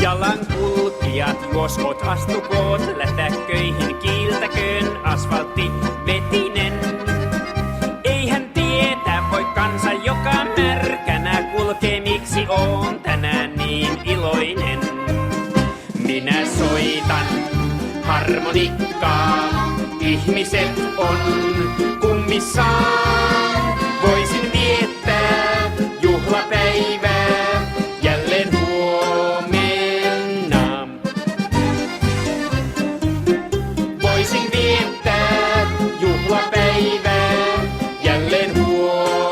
Jalankulkijat juoskoot, astukoot, lätäkköihin kiiltäköön asfaltti vetinen. Eihän tietää voi kansa, joka märkänä kulkee, miksi oon tänään niin iloinen. Minä soitan harmonikkaa, ihmiset on kummissaan. Voisin viettää juhlapäivää jälleen huomenna. Voisin viettää juhlapäivää jälleen huomenna.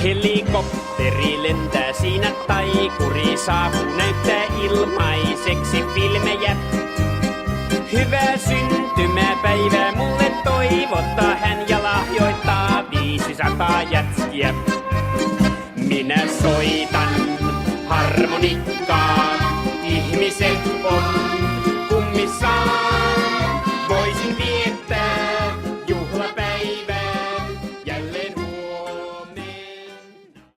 Helikopteri lentää siinä, taikuri saapuu, näyttää ilmaiseksi filmejä. Hyvää syntymäpäivää mulle toivottaa hän ja lahjoittaa 500 jätskiä. Minä soitan harmonikkaa.